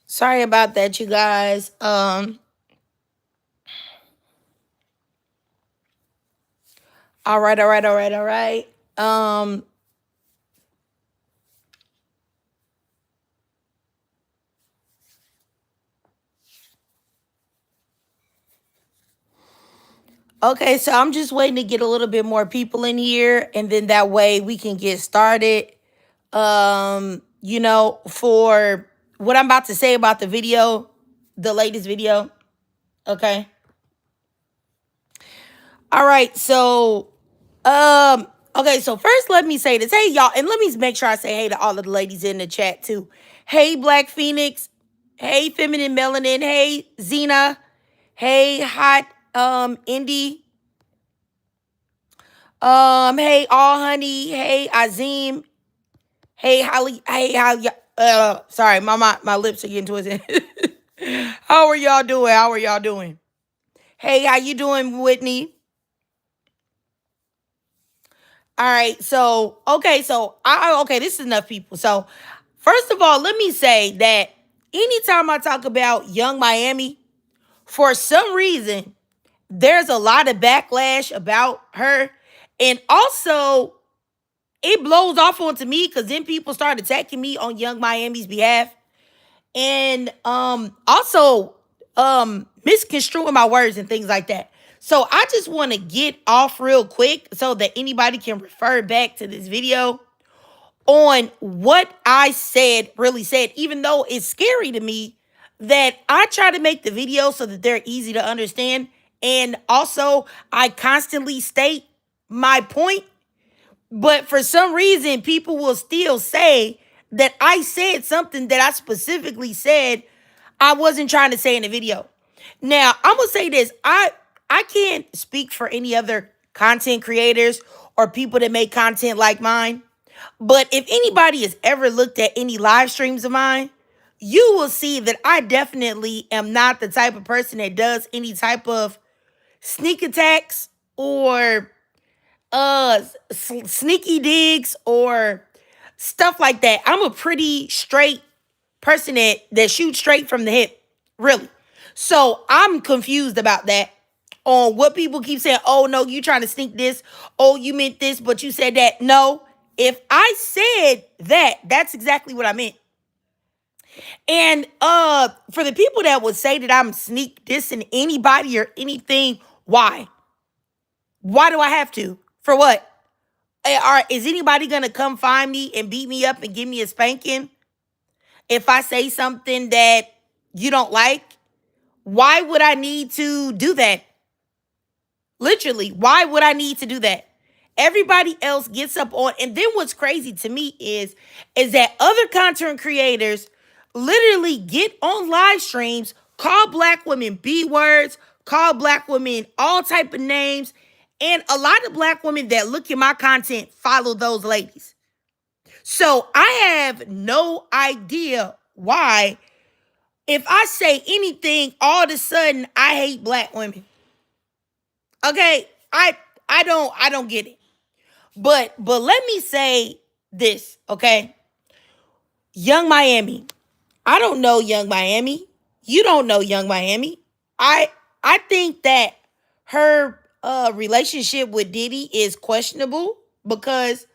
Sorry about that, you guys. All right. Okay, so I'm just waiting to get a little bit more people in here, and then that way we can get started. For what I'm about to say about the video, the latest video. Okay. All right, so okay, so first let me say this. Hey y'all, and let me make sure I say hey to all of the ladies in the chat too. Hey Black Phoenix, hey Feminine Melanin, hey Zena, hey Hot Indie, hey All Honey, hey Azim, hey Holly, hey how sorry, my lips are getting twisted. How are y'all doing? How are y'all doing? Hey, how you doing, Whitney? All right, so okay, this is enough people. So first of all, let me say that anytime I talk about Young Miami, for some reason, there's a lot of backlash about her. And also, it blows off onto me because then people start attacking me on Young Miami's behalf. And also misconstruing my words and things like that. So I just want to get off real quick so that anybody can refer back to this video on what I said, really said, even though it's scary to me that I try to make the video so that they're easy to understand. And also, I constantly state my point, but for some reason, people will still say that I said something that I specifically said I wasn't trying to say in the video. Now, I'm gonna say this. I can't speak for any other content creators or people that make content like mine. But if anybody has ever looked at any live streams of mine, you will see that I definitely am not the type of person that does any type of sneak attacks or sneaky digs or stuff like that. I'm a pretty straight person that shoots straight from the hip, really. So I'm confused about that. On what people keep saying, oh no, you trying to sneak this, oh you meant this, but you said that. No, if I said that, that's exactly what I meant. And for the people that would say that I'm sneak dissing anybody or anything, why? Why do I have to? For what? Is anybody gonna come find me and beat me up and give me a spanking if I say something that you don't like? Why would I need to do that? Literally, why would I need to do that? Everybody else gets up on, and then what's crazy to me is that other content creators literally get on live streams, call black women B words, call black women all type of names, and a lot of black women that look at my content follow those ladies. So I have no idea why, if I say anything, all of a sudden I hate black women. Okay, I don't get it. But let me say this, okay? Young Miami. I don't know Young Miami. You don't know Young Miami. I I think that her relationship with Diddy is questionable because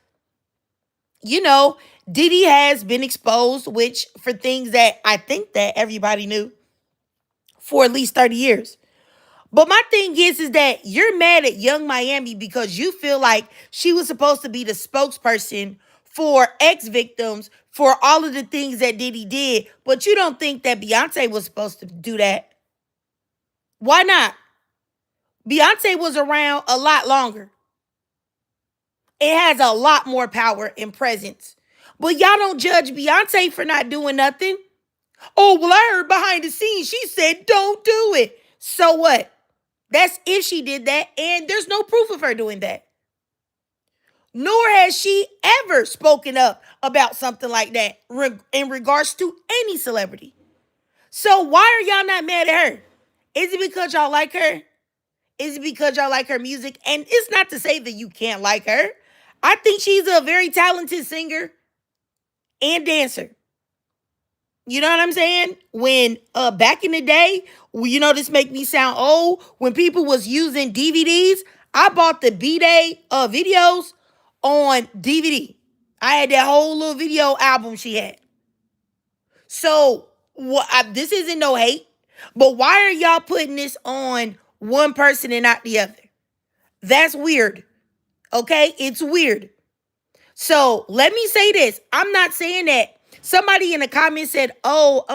you know Diddy has been exposed, which for things that I think that everybody knew for at least 30 years. But my thing is that you're mad at Young Miami because you feel like she was supposed to be the spokesperson for ex-victims for all of the things that Diddy did, but you don't think that Beyonce was supposed to do that. Why not? Beyonce was around a lot longer. It has a lot more power and presence. But y'all don't judge Beyonce for not doing nothing. Oh, well, I heard behind the scenes she said don't do it. So what? That's if she did that, and there's no proof of her doing that. Nor has she ever spoken up about something like that in regards to any celebrity. So why are y'all not mad at her? Is it because y'all like her? Is it because y'all like her music? And it's not to say that you can't like her. I think she's a very talented singer and dancer. You know what I'm saying? When back in the day, this make me sound old. When people was using DVDs, I bought the B-Day videos on DVD. I had that whole little video album she had. So this isn't no hate, but why are y'all putting this on one person and not the other? That's weird. Okay, it's weird. So let me say this. I'm not saying that. Somebody in the comments said, "Oh,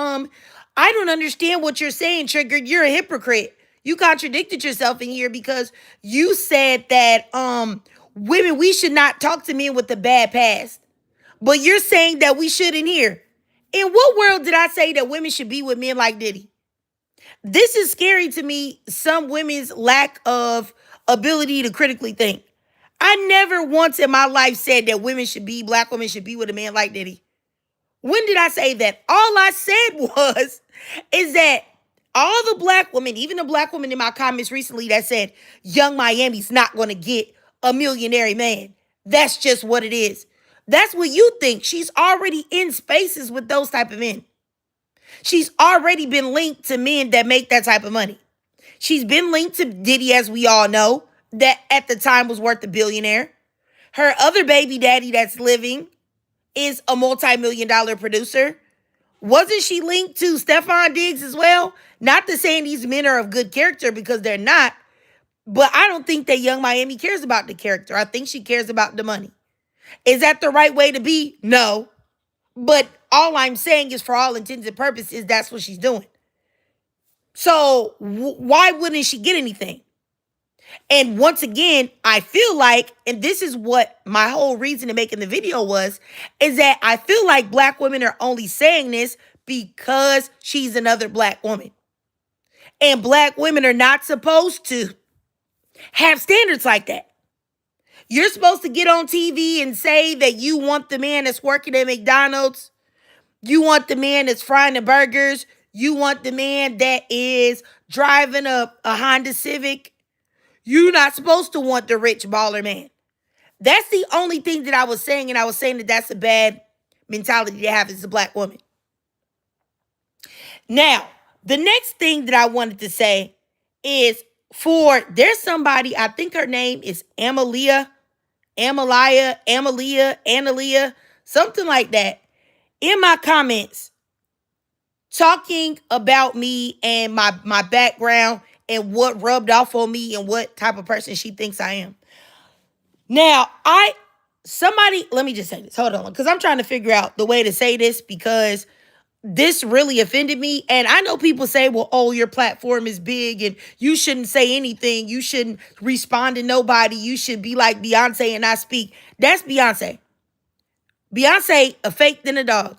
I don't understand what you're saying, Triggered. You're a hypocrite. You contradicted yourself in here because you said that women, we should not talk to men with a bad past. But you're saying that we shouldn't here. In what world did I say that women should be with men like Diddy? This is scary to me, some women's lack of ability to critically think. I never once in my life said that black women should be with a man like Diddy. When did I say that? All I said is that all the black women, even the black woman in my comments recently that said, Young Miami's not going to get a millionaire man. That's just what it is. That's what you think. She's already in spaces with those type of men. She's already been linked to men that make that type of money. She's been linked to Diddy, as we all know, that at the time was worth a billionaire. Her other baby daddy that's living is a multi-million-dollar producer. Wasn't she linked to Stefan Diggs as well? Not to saying these men are of good character, because they're not, but I don't think that Young Miami cares about the character. I think she cares about the money. Is that the right way to be? No. But all I'm saying is, for all intents and purposes, that's what she's doing. So why wouldn't she get anything? And once again, I feel like, and this is what my whole reason of making the video was, is that I feel like black women are only saying this because she's another black woman. And black women are not supposed to have standards like that. You're supposed to get on TV and say that you want the man that's working at McDonald's. You want the man that's frying the burgers. You want the man that is driving a Honda Civic. You're not supposed to want the rich baller man. That's the only thing that I was saying, and I was saying that that's a bad mentality to have as a black woman. Now, the next thing that I wanted to say is, there's somebody, I think her name is Amalia, something like that, in my comments, talking about me and my background and what rubbed off on me and what type of person she thinks I am. Now, let me just say this. Hold on, because I'm trying to figure out the way to say this, because this really offended me. And I know people say, well, oh, your platform is big and you shouldn't say anything. You shouldn't respond to nobody. You should be like Beyonce and not speak. That's Beyonce. Beyonce, a fake than a dog.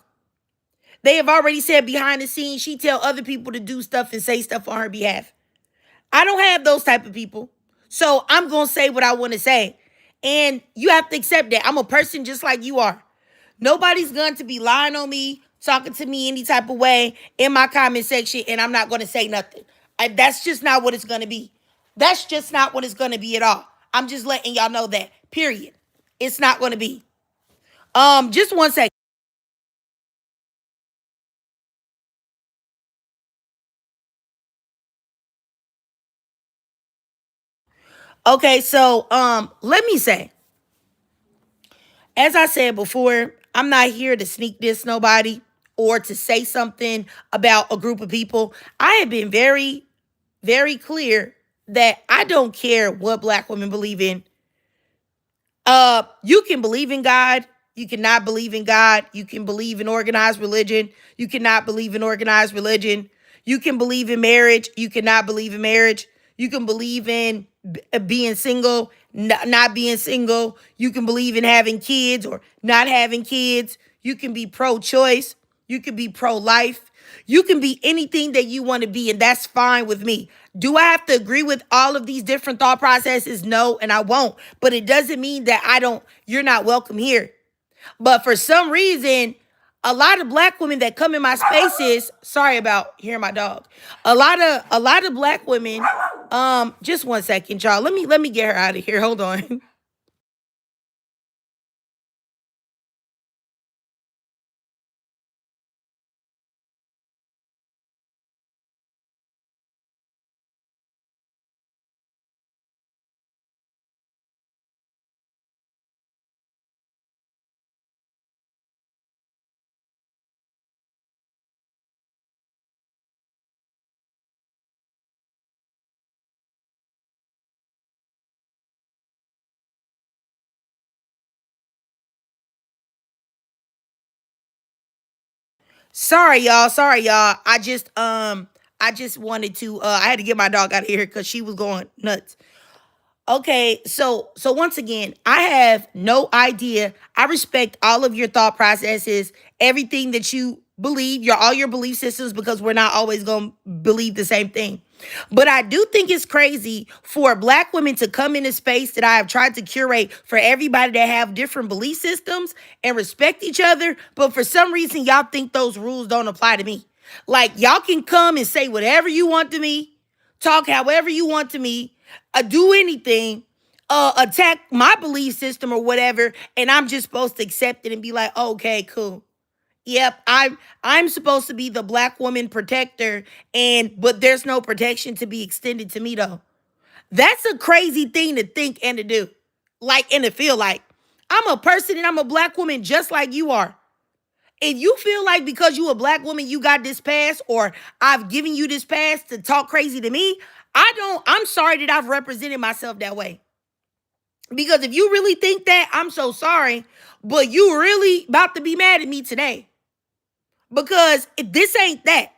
They have already said behind the scenes, she tell other people to do stuff and say stuff on her behalf. I don't have those type of people. So I'm going to say what I want to say. And you have to accept that. I'm a person just like you are. Nobody's going to be lying on me, talking to me any type of way in my comment section, and I'm not going to say nothing. That's just not what it's going to be. That's just not what it's going to be at all. I'm just letting y'all know that, period. It's not going to be. Just one second. Okay, so let me say, as I said before, I'm not here to sneak diss nobody or to say something about a group of people. I have been very, very clear that I don't care what black women believe in. You can believe in God. You cannot believe in God. You can believe in organized religion. You cannot believe in organized religion. You can believe in marriage. You cannot believe in marriage. You can believe in being single, not being single. You can believe in having kids or not having kids. You can be pro-choice. You can be pro-life. You can be anything that you want to be, and that's fine with me. Do I have to agree with all of these different thought processes? No, and I won't. But it doesn't mean that you're not welcome here. But for some reason, a lot of black women that come in my spaces, sorry about hearing my dog. A lot of black women, just one second, y'all. Let me get her out of here. Hold on. Sorry, y'all. Sorry, y'all. I just wanted to. I had to get my dog out of here because she was going nuts. Okay, so once again, I have no idea. I respect all of your thought processes, everything that you believe, your all your belief systems, because we're not always gonna believe the same thing. But I do think it's crazy for black women to come in a space that I have tried to curate for everybody that have different belief systems and respect each other. But for some reason, y'all think those rules don't apply to me. Like y'all can come and say whatever you want to me, talk however you want to me, do anything, attack my belief system or whatever, and I'm just supposed to accept it and be like, okay, cool. Yep, I'm supposed to be the black woman protector, and but there's no protection to be extended to me though. That's a crazy thing to think and to do. Like and to feel like. I'm a person and I'm a black woman just like you are. If you feel like because you a black woman, you got this pass, or I've given you this pass to talk crazy to me, I'm sorry that I've represented myself that way. Because if you really think that, I'm so sorry, but you really about to be mad at me today. Because this ain't that.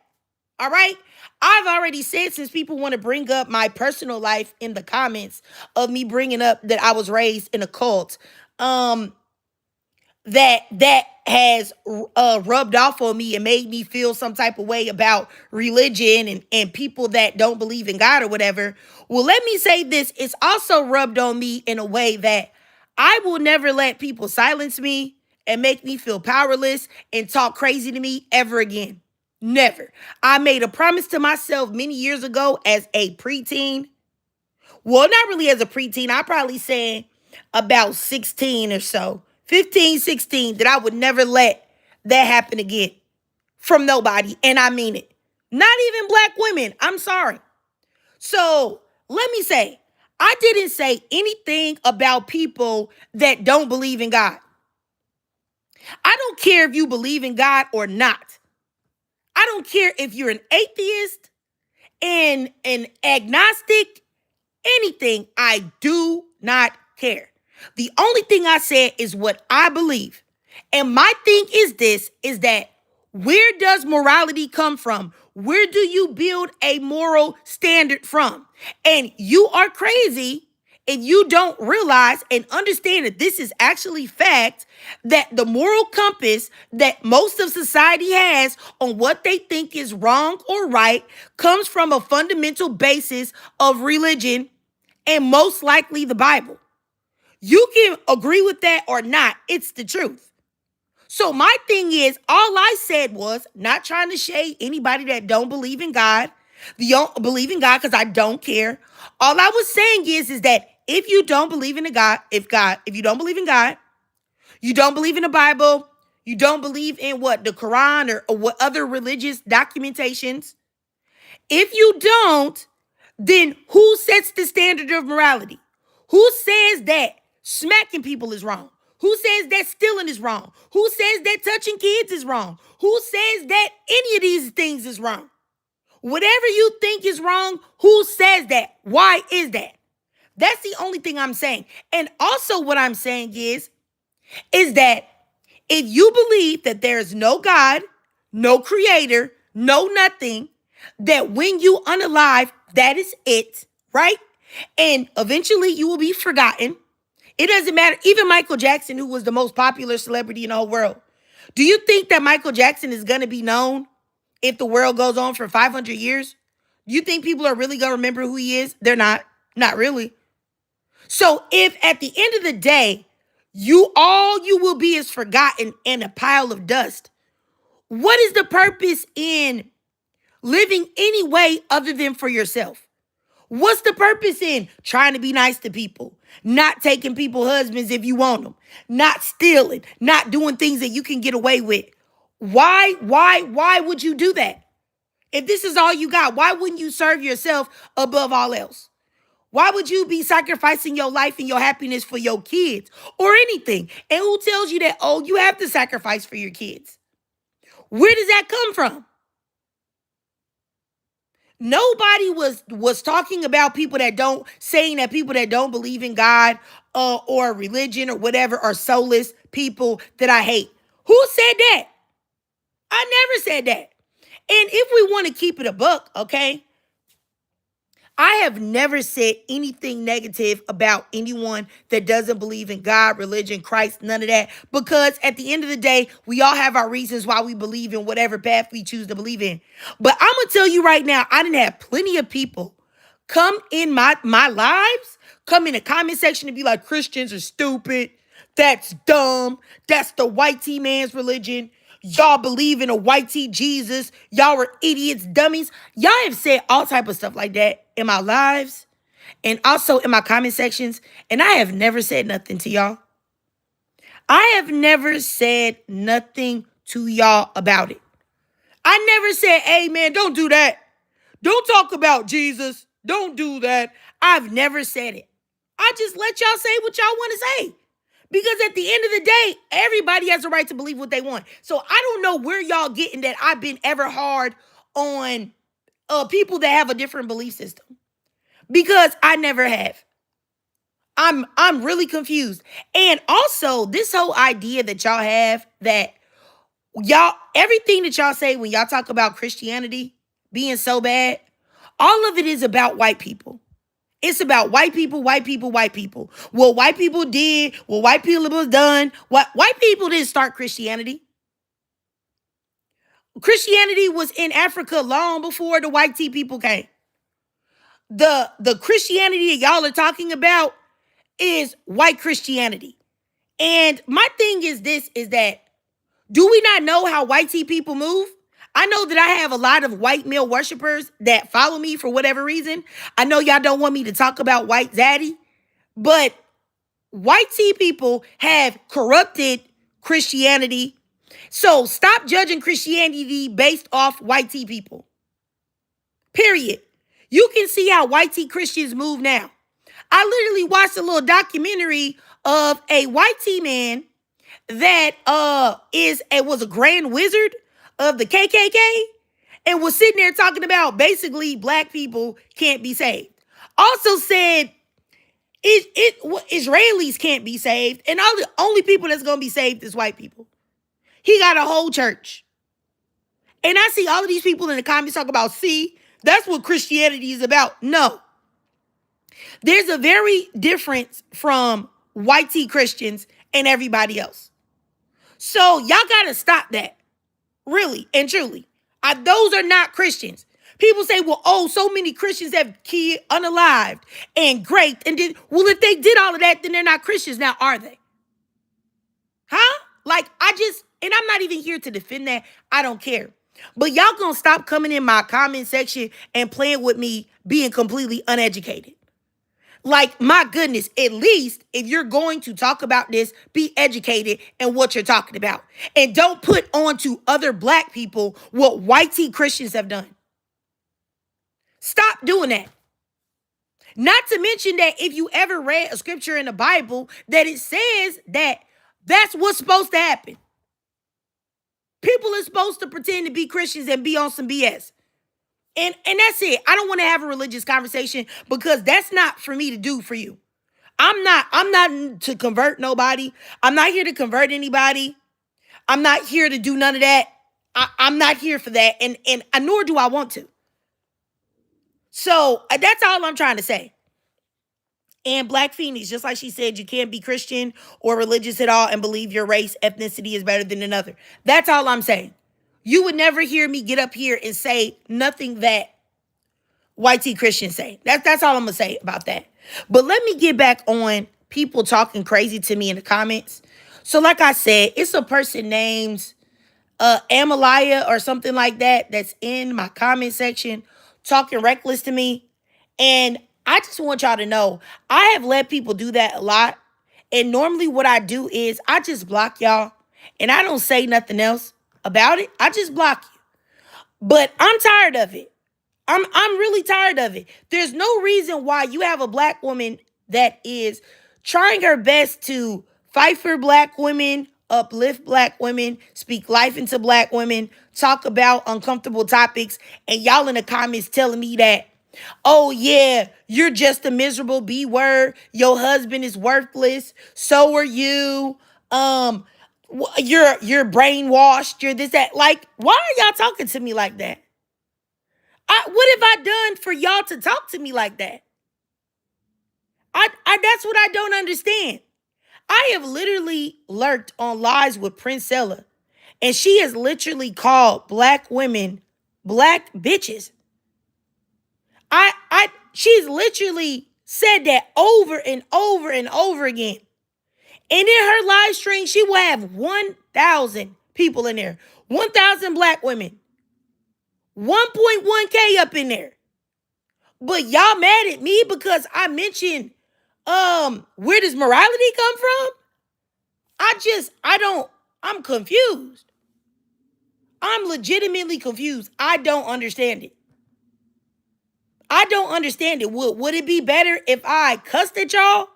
All right? I've already said, since people want to bring up my personal life in the comments of me bringing up that I was raised in a cult. That has rubbed off on me and made me feel some type of way about religion and people that don't believe in God or whatever. Well, let me say this. It's also rubbed on me in a way that I will never let people silence me and make me feel powerless and talk crazy to me ever again. Never. I made a promise to myself many years ago as a preteen. Well, not really as a preteen. I probably said about 16 or so, 15, 16, that I would never let that happen again from nobody. And I mean it. Not even black women. I'm sorry. So let me say, I didn't say anything about people that don't believe in God. I don't care if you believe in God or not. I don't care if you're an atheist and an agnostic, anything. I do not care. The only thing I said is what I believe. And my thing is this, is that where does morality come from? Where do you build a moral standard from? And you are crazy if you don't realize and understand that this is actually fact, that the moral compass that most of society has on what they think is wrong or right comes from a fundamental basis of religion, and most likely the Bible. You can agree with that or not. It's the truth. So my thing is, all I said was not trying to shade anybody that don't believe in God. Don't believe in God because I don't care. All I was saying is that if you don't believe in a God, if you don't believe in God, you don't believe in the Bible, you don't believe in what the Quran or what other religious documentations. If you don't, then who sets the standard of morality? Who says that smacking people is wrong? Who says that stealing is wrong? Who says that touching kids is wrong? Who says that any of these things is wrong? Whatever you think is wrong, who says that? Why is that? That's the only thing I'm saying. And also what I'm saying is that if you believe that there is no God, no creator, no nothing, that when you unalive, that is it, right? And eventually you will be forgotten. It doesn't matter. Even Michael Jackson, who was the most popular celebrity in the whole world. Do you think that Michael Jackson is going to be known if the world goes on for 500 years? Do you think people are really going to remember who he is? They're not. Not really. So if at the end of the day, all you will be is forgotten and a pile of dust, what is the purpose in living any way other than for yourself? What's the purpose in trying to be nice to people, not taking people husbands if you want them, not stealing, not doing things that you can get away with? Why would you do that? If this is all you got, why wouldn't you serve yourself above all else? Why would you be sacrificing your life and your happiness for your kids or anything? And who tells you that, oh, you have to sacrifice for your kids? Where does that come from? Nobody was talking about saying that people that don't believe in God or religion or whatever are soulless people that I hate. Who said that? I never said that. And if we want to keep it a buck, okay, I have never said anything negative about anyone that doesn't believe in God, religion, Christ, none of that. Because at the end of the day, we all have our reasons why we believe in whatever path we choose to believe in. But I'm going to tell you right now, I didn't have plenty of people come in my lives, come in the comment section and be like, Christians are stupid. That's dumb. That's the white T man's religion. Y'all believe in a white T Jesus. Y'all were idiots, dummies. Y'all have said all type of stuff like that in my lives and also in my comment sections. And I have never said nothing to y'all. I have never said nothing to y'all about it. I never said, hey man, don't do that. Don't talk about Jesus. Don't do that. I've never said it. I just let y'all say what y'all want to say. Because at the end of the day, everybody has a right to believe what they want. So I don't know where y'all getting that I've been ever hard on people that have a different belief system. Because I never have. I'm really confused. And also, this whole idea that y'all have that y'all, everything that y'all say when y'all talk about Christianity being so bad, all of it is about white people. It's about white people, white people, white people. What white people did, what white people was done. What white people didn't start Christianity. Christianity was in Africa long before the white tea people came. The Christianity that y'all are talking about is white Christianity. And my thing is this, is that, do we not know how white tea people move? I know that I have a lot of white male worshipers that follow me for whatever reason. I know y'all don't want me to talk about white zaddy, but white tea people have corrupted Christianity. So stop judging Christianity based off white tea people. Period. You can see how white tea Christians move now. I literally watched a little documentary of a white tea man that was a grand wizard of the KKK and was sitting there talking about basically black people can't be saved. Also said Israelis can't be saved, and all the only people that's gonna be saved is white people. He got a whole church. And I see all of these people in the comments talk about, see, that's what Christianity is about. No. There's a very difference from white tea Christians and everybody else. So y'all gotta stop that. Really and truly. Those are not Christians. People say, well, oh, so many Christians have killed, unalived, and raped, and did. Well, if they did all of that, then they're not Christians now, are they? Huh? Like, and I'm not even here to defend that. I don't care. But y'all gonna stop coming in my comment section and playing with me being completely uneducated. Like, my goodness, at least if you're going to talk about this, be educated in what you're talking about. And don't put on to other black people what white tea Christians have done. Stop doing that. Not to mention that if you ever read a scripture in the Bible, that it says that that's what's supposed to happen. People are supposed to pretend to be Christians and be on some BS. And that's it. I don't want to have a religious conversation because that's not for me to do for you. I'm not to convert nobody. I'm not here to convert anybody. I'm not here to do none of that. I'm not here for that. And nor do I want to. So that's all I'm trying to say. And Black Phoenix, just like she said, you can't be Christian or religious at all and believe your race, ethnicity is better than another. That's all I'm saying. You would never hear me get up here and say nothing that white tea Christians say. That's all I'm going to say about that. But let me get back on people talking crazy to me in the comments. So like I said, it's a person named Amalaya or something like that that's in my comment section talking reckless to me. And I just want y'all to know, I have let people do that a lot. And normally what I do is I just block y'all and I don't say nothing else about it. I just block you. But I'm tired of it. I'm really tired of it. There's no reason why you have a black woman that is trying her best to fight for black women, uplift black women, speak life into black women, talk about uncomfortable topics, and y'all in the comments telling me that, oh yeah, you're just a miserable B word. Your husband is worthless. So are you. You're brainwashed. You're this, that. Like, why are y'all talking to me like that? What have I done for y'all to talk to me like that? That's what I don't understand. I have literally lurked on lives with Princella, and she has literally called black women black bitches. She's literally said that over and over and over again. And in her live stream, she will have 1,000 people in there, 1,000 black women, 1.1K up in there. But y'all mad at me because I mentioned, where does morality come from? I'm confused. I'm legitimately confused. I don't understand it. I don't understand it. Would it be better if I cussed at y'all?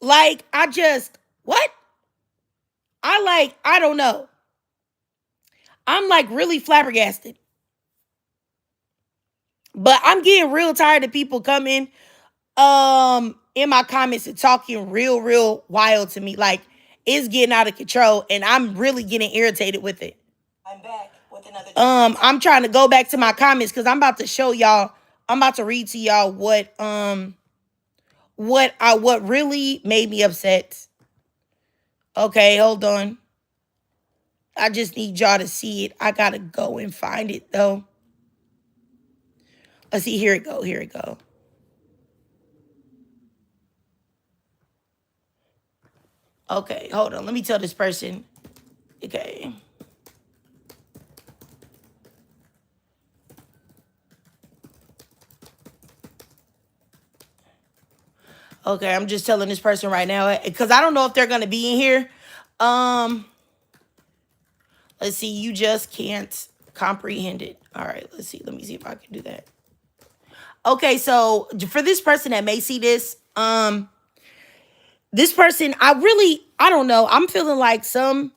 Like, what? I don't know. I'm like really flabbergasted. But I'm getting real tired of people coming in my comments and talking real wild to me. Like, it's getting out of control and I'm really getting irritated with it. I'm back with another I'm trying to go back to my comments because I'm about to show y'all, I'm about to read to y'all what really made me upset. Okay, hold on. I just need y'all to see it. I gotta go and find it though. Let's see, here it go. Okay, hold on. Let me tell this person. Okay. Okay, I'm just telling this person right now because I don't know if they're gonna be in here. Let's see. You just can't comprehend it. All right. Let's see. Let me see if I can do that. Okay, so for this person that may see this, this person, I don't know. I'm feeling like some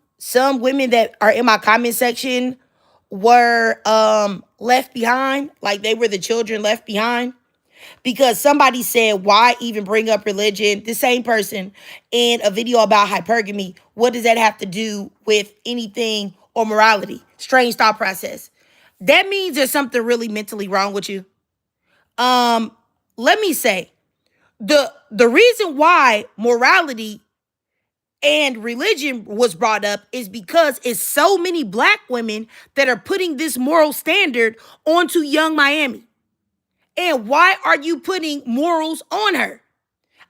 women that are in my comment section were left behind, like they were the children left behind. Because somebody said, why even bring up religion? The same person in a video about hypergamy. What does that have to do with anything or morality? Strange thought process. That means there's something really mentally wrong with you. Let me say, the reason why morality and religion was brought up is because it's so many black women that are putting this moral standard onto young Miami. And why are you putting morals on her?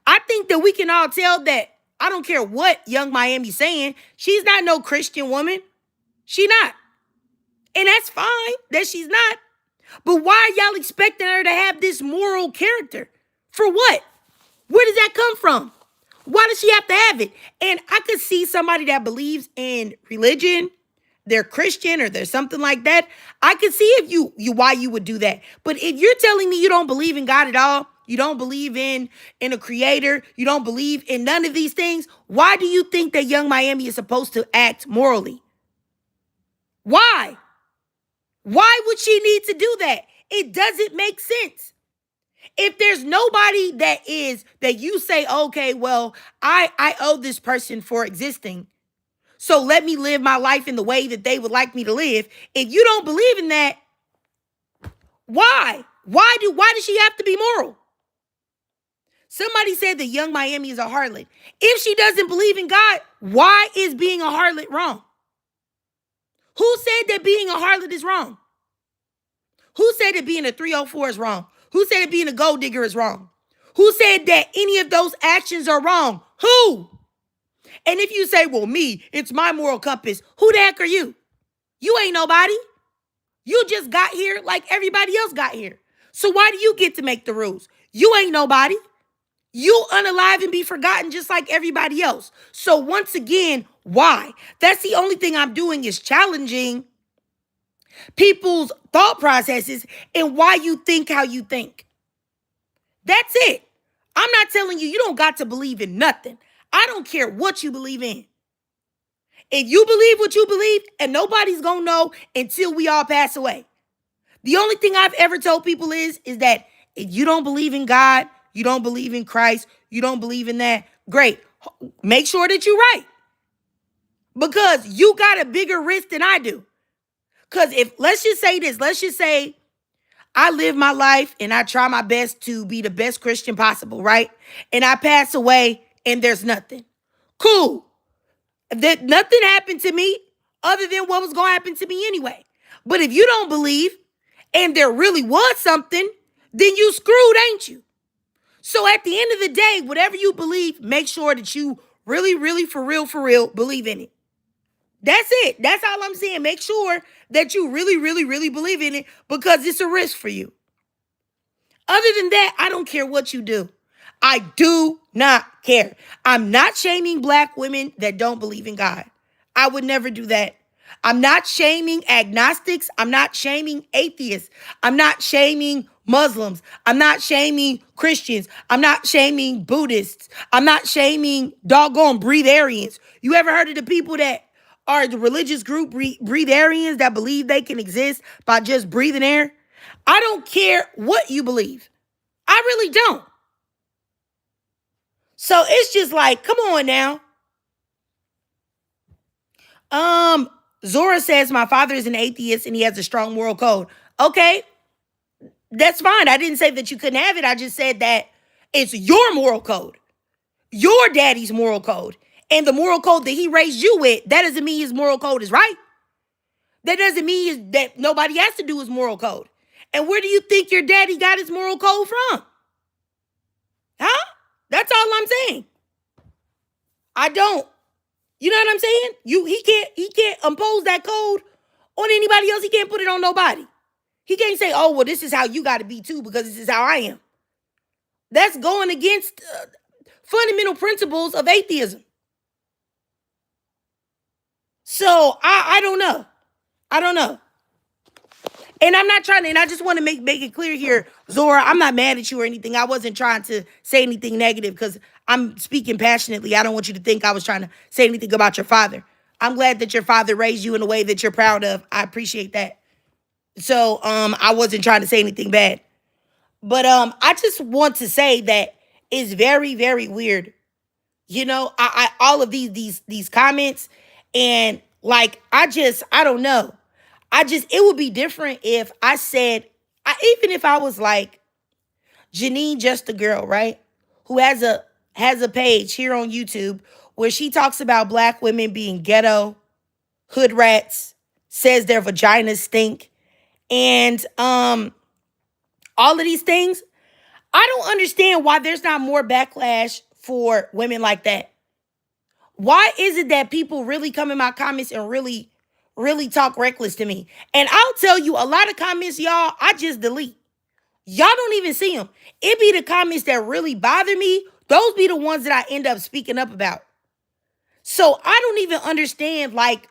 I think that we can all tell that I don't care what young Miami's saying. She's not no Christian woman. She not. And that's fine that she's not. But why are y'all expecting her to have this moral character? For what? Where does that come from? Why does she have to have it? And I could see somebody that believes in religion, they're Christian or there's something like that. I could see if you why you would do that. But if you're telling me you don't believe in God at all, you don't believe in a creator, you don't believe in none of these things, why do you think that young Miami is supposed to act morally? Why? Why would she need to do that? It doesn't make sense. If there's nobody that you say, okay, well, I owe this person for existing, so let me live my life in the way that they would like me to live. If you don't believe in that, why? Why does she have to be moral? Somebody said that young Miami is a harlot. If she doesn't believe in God, why is being a harlot wrong? Who said that being a harlot is wrong? Who said that being a 304 is wrong? Who said that being a gold digger is wrong? Who said that any of those actions are wrong? Who? And if you say, well, me, it's my moral compass, who the heck are you? You ain't nobody. You just got here like everybody else got here. So why do you get to make the rules? You ain't nobody. You unalive and be forgotten just like everybody else. So once again, why? That's the only thing I'm doing is challenging people's thought processes and why you think how you think. That's it. I'm not telling you don't got to believe in nothing. I don't care what you believe in. If you believe what you believe, and nobody's going to know until we all pass away. The only thing I've ever told people is that if you don't believe in God, you don't believe in Christ, you don't believe in that, great. Make sure that you're right. Because you got a bigger risk than I do. Because if, let's just say this, let's just say I live my life and I try my best to be the best Christian possible, right? And I pass away and there's nothing. Cool. That nothing happened to me other than what was going to happen to me anyway. But if you don't believe and there really was something, then you screwed, ain't you? So at the end of the day, whatever you believe, make sure that you really, really, for real, believe in it. That's it. That's all I'm saying. Make sure that you really, really, really believe in it because it's a risk for you. Other than that, I don't care what you do. I do not care. I'm not shaming black women that don't believe in God. I would never do that. I'm not shaming agnostics. I'm not shaming atheists. I'm not shaming Muslims. I'm not shaming Christians. I'm not shaming Buddhists. I'm not shaming doggone breatharians. You ever heard of the people that are the religious group breatharians that believe they can exist by just breathing air? I don't care what you believe. I really don't. So it's just like, come on now. Zora says my father is an atheist and he has a strong moral code. Okay, that's fine. I didn't say that you couldn't have it. I just said that it's your moral code, your daddy's moral code, and the moral code that he raised you with. That doesn't mean his moral code is right. That doesn't mean that nobody has to do his moral code. And where do you think your daddy got his moral code from? Huh? That's all I'm saying. I don't. You know what I'm saying? He can't impose that code on anybody else. He can't put it on nobody. He can't say, "Oh, well, this is how you got to be too because this is how I am." That's going against fundamental principles of atheism. So I don't know. I don't know. And I'm not trying to, and I just want to make it clear here, Zora, I'm not mad at you or anything. I wasn't trying to say anything negative because I'm speaking passionately. I don't want you to think I was trying to say anything about your father. I'm glad that your father raised you in a way that you're proud of. I appreciate that. So I wasn't trying to say anything bad. But I just want to say that it's very, very weird. You know, I all of these comments and like I don't know. It would be different if I said, even if I was like Janine Just a Girl, right? Who has a page here on YouTube where she talks about black women being ghetto, hood rats, says their vaginas stink, and all of these things. I don't understand why there's not more backlash for women like that. Why is it that people really come in my comments and really, really talk reckless to me? And I'll tell you, a lot of comments, y'all, I just delete. Y'all don't even see them. It be the comments that really bother me. Those be the ones that I end up speaking up about. So I don't even understand, like,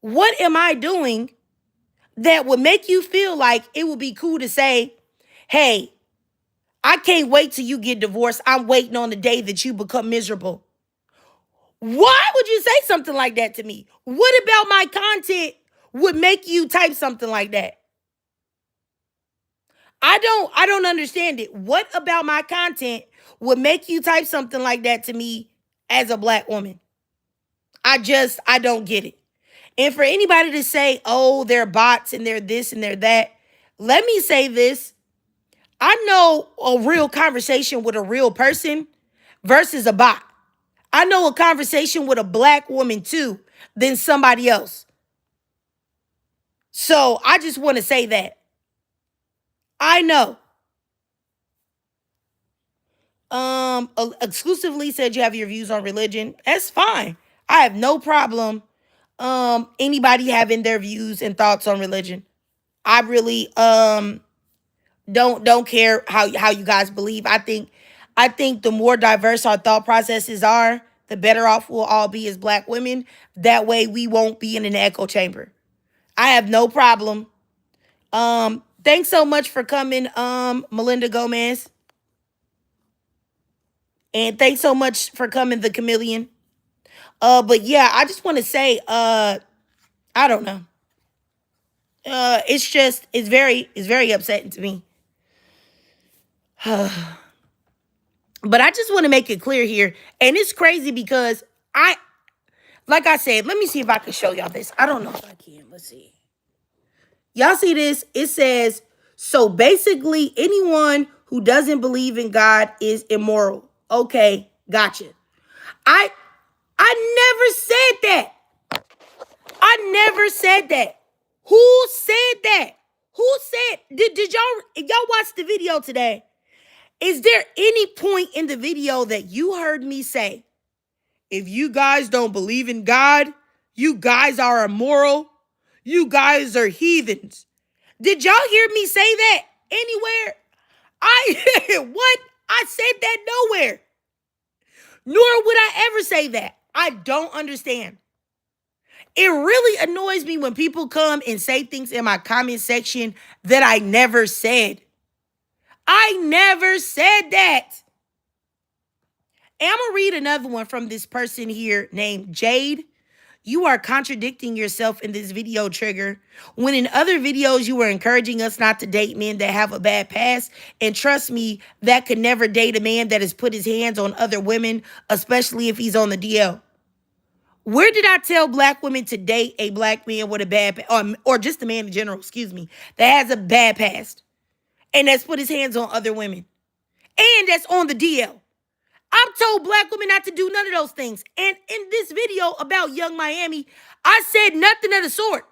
what am I doing that would make you feel like it would be cool to say, hey, I can't wait till you get divorced. I'm waiting on the day that you become miserable. Why would you say something like that to me? What about my content would make you type something like that? I don't understand it. What about my content would make you type something like that to me as a black woman? I don't get it. And for anybody to say, oh, they're bots and they're this and they're that, let me say this. I know a real conversation with a real person versus a bot. I know a conversation with a black woman too than somebody else. So I just want to say that. I know. Exclusively said you have your views on religion. That's fine. I have no problem anybody having their views and thoughts on religion. I really don't care how you guys believe. I think the more diverse our thought processes are, the better off we'll all be as black women. That way we won't be in an echo chamber. I have no problem. Thanks so much for coming, Melinda Gomez. And thanks so much for coming, The Chameleon. But yeah, I just want to say, I don't know. It's very upsetting to me. But I just want to make it clear here. And it's crazy because like I said, let me see if I can show y'all this. I don't know if I can. Let's see. Y'all see this? It says, so basically anyone who doesn't believe in God is immoral. Okay, gotcha. I never said that. I never said that. Who said that? Who said, did y'all, if y'all watched the video today, is there any point in the video that you heard me say, if you guys don't believe in God, you guys are immoral, you guys are heathens? Did y'all hear me say that anywhere? What? I said that nowhere. Nor would I ever say that. I don't understand. It really annoys me when people come and say things in my comment section that I never said. I never said that. And I'm going to read another one from this person here named Jade. You are contradicting yourself in this video, Trigger. When in other videos you were encouraging us not to date men that have a bad past. And trust me, that could never date a man that has put his hands on other women, especially if he's on the DL. Where did I tell black women to date a black man with a bad or just a man in general, excuse me, that has a bad past and that's put his hands on other women and that's on the DL? I've told black women not to do none of those things. And in this video about Young Miami, I said nothing of the sort.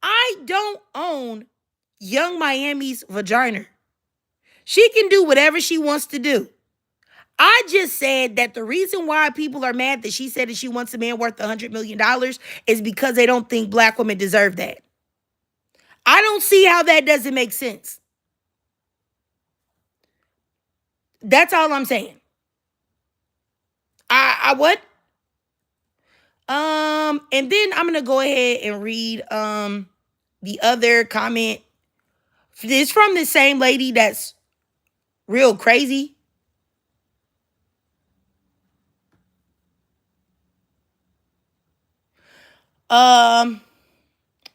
I don't own Young Miami's vagina. She can do whatever she wants to do. I just said that the reason why people are mad that she said that she wants a man worth $100 million is because they don't think black women deserve that. I don't see how that doesn't make sense. That's all I'm saying. I what? And then I'm gonna go ahead and read the other comment. It's from the same lady that's real crazy.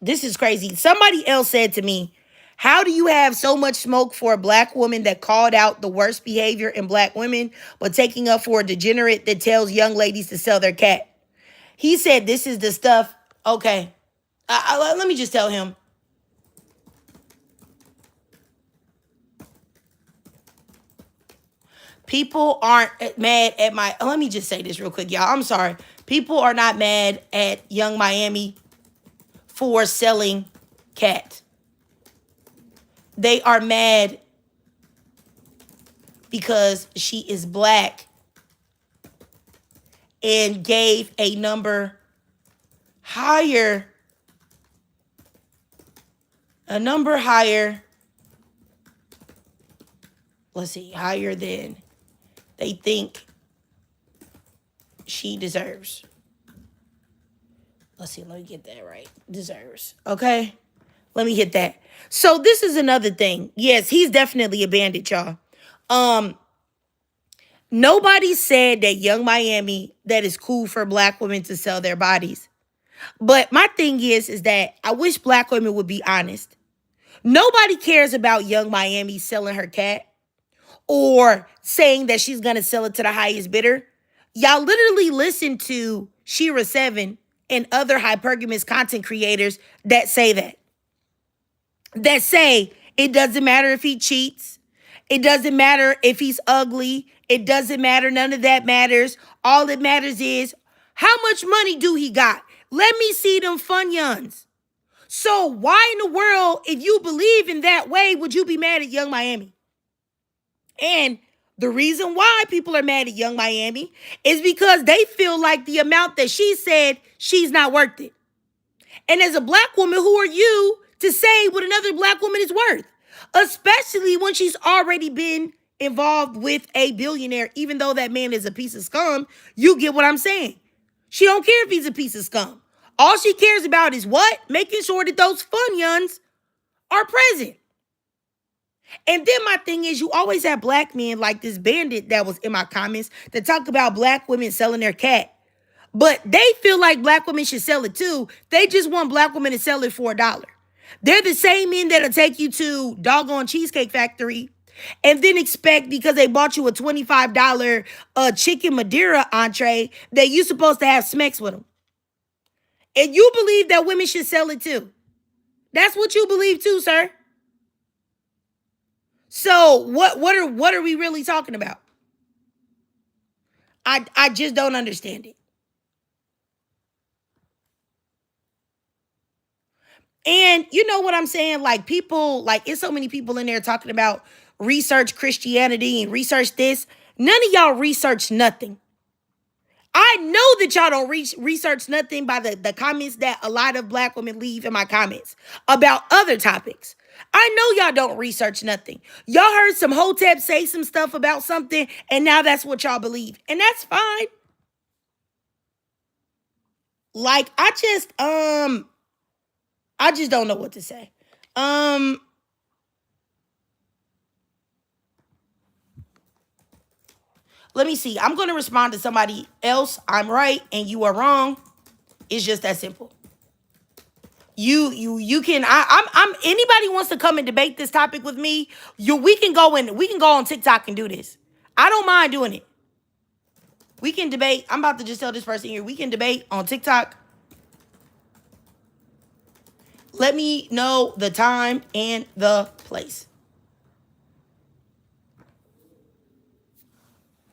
This is crazy. Somebody else said to me, how do you have so much smoke for a black woman that called out the worst behavior in black women, but taking up for a degenerate that tells young ladies to sell their cat? He said, this is the stuff. Okay. Let me just tell him. People aren't mad at let me just say this real quick, y'all. I'm sorry. People are not mad at Young Miami for selling cat. They are mad because she is black and gave a number higher. Let's see, higher than they think she deserves. Let's see, let me get that right. Deserves. Okay? Let me hit that. So this is another thing. Yes, he's definitely a bandit, y'all. Nobody said that Young Miami, that is cool for black women to sell their bodies. But my thing is that I wish black women would be honest. Nobody cares about Young Miami selling her cat or saying that she's going to sell it to the highest bidder. Y'all literally listen to Shira 7 and other hypergamous content creators that say that. That say it doesn't matter if he cheats. It doesn't matter if he's ugly. It doesn't matter. None of that matters. All that matters is how much money do he got? Let me see them funyuns. So why in the world, if you believe in that way, would you be mad at Young Miami? And the reason why people are mad at Young Miami is because they feel like the amount that she said, she's not worth it. And as a black woman, who are you to say what another black woman is worth? Especially when she's already been involved with a billionaire, even though that man is a piece of scum. You get what I'm saying? She don't care if he's a piece of scum. All she cares about is what? Making sure that those funyuns are present. And then my thing is, you always have black men like this bandit that was in my comments that talk about black women selling their cat. But they feel like black women should sell it too. They just want black women to sell it for $1. They're the same men that'll take you to doggone Cheesecake Factory and then expect because they bought you a $25 chicken Madeira entree that you supposed to have smacks with them. And you believe that women should sell it too. That's what you believe too, sir. So what are we really talking about? I just don't understand it. And you know what I'm saying? Like people, like it's so many people in there talking about research Christianity and research this. None of y'all research nothing. I know that y'all don't research nothing by the comments that a lot of black women leave in my comments about other topics. I know y'all don't research nothing. Y'all heard some hotep say some stuff about something, and now that's what y'all believe. And that's fine. Like, I just don't know what to say. Let me see. I'm gonna respond to somebody else. I'm right and you are wrong. It's just that simple. You can I'm anybody wants to come and debate this topic with me, we can go on TikTok and do this. I don't mind doing it. We can debate. I'm about to just tell this person here. We can debate on TikTok. Let me know the time and the place.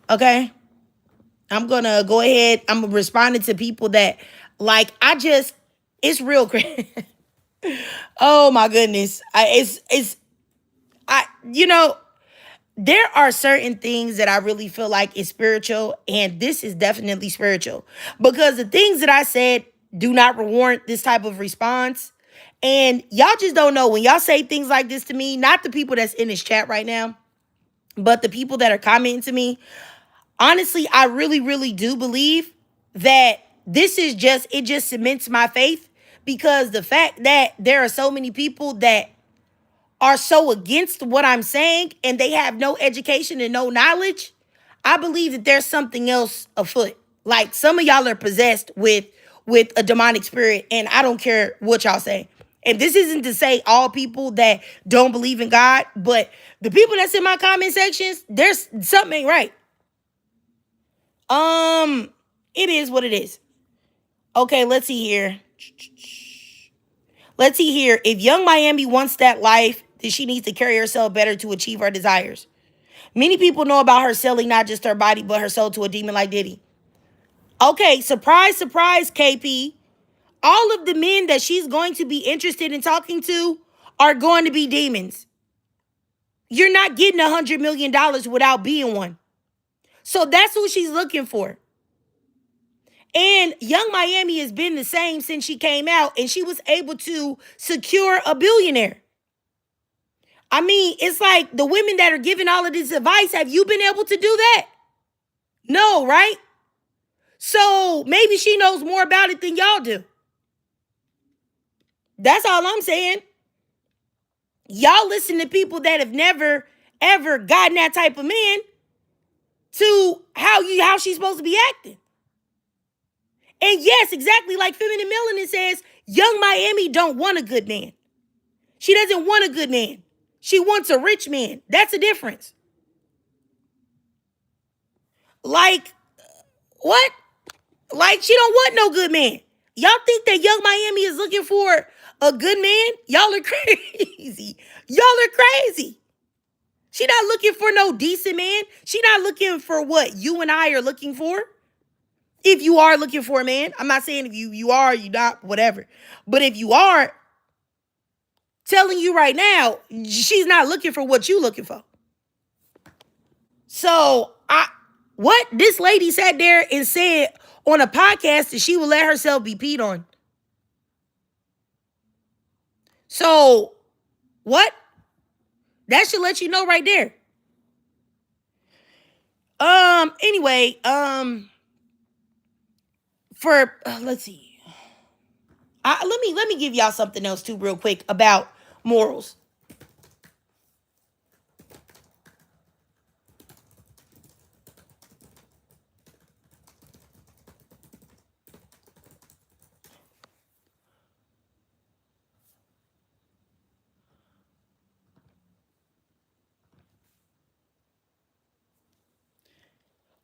Okay? I'm gonna go ahead. I'm responding to people that like it's real crazy. Oh my goodness. There are certain things that I really feel like is spiritual, and this is definitely spiritual because the things that I said do not warrant this type of response. And y'all just don't know when y'all say things like this to me, not the people that's in this chat right now, but the people that are commenting to me. Honestly, I really, really do believe that it just cements my faith because the fact that there are so many people that are so against what I'm saying and they have no education and no knowledge, I believe that there's something else afoot. Like some of y'all are possessed with a demonic spirit, and I don't care what y'all say. And this isn't to say all people that don't believe in God, but the people that's in my comment sections, there's something ain't right. It is what it is. Okay, let's see here. Let's see here. If Young Miami wants that life, then she needs to carry herself better to achieve her desires. Many people know about her selling not just her body, but her soul to a demon like Diddy. Okay, surprise, surprise, KP. All of the men that she's going to be interested in talking to are going to be demons. You're not getting $100 million without being one. So that's who she's looking for. And Young Miami has been the same since she came out, and she was able to secure a billionaire. I mean, it's like the women that are giving all of this advice, have you been able to do that? No, right? So maybe she knows more about it than y'all do. That's all I'm saying. Y'all listen to people that have never, ever gotten that type of man to how she's supposed to be acting. And yes, exactly like Feminine Melanin says, Young Miami don't want a good man. She doesn't want a good man. She wants a rich man. That's a difference. Like, what? Like, she don't want no good man. Y'all think that Young Miami is looking for a good man? Y'all are crazy. Y'all are crazy. She not looking for no decent man. She not looking for what you and I are looking for. If you are looking for a man, I'm not saying if you are, you not, whatever. But if you are, telling you right now, she's not looking for what you looking for. So what this lady sat there and said on a podcast that she would let herself be peed on. So what? That should let you know right there. Anyway, for let's see. Let me give y'all something else too real quick about morals.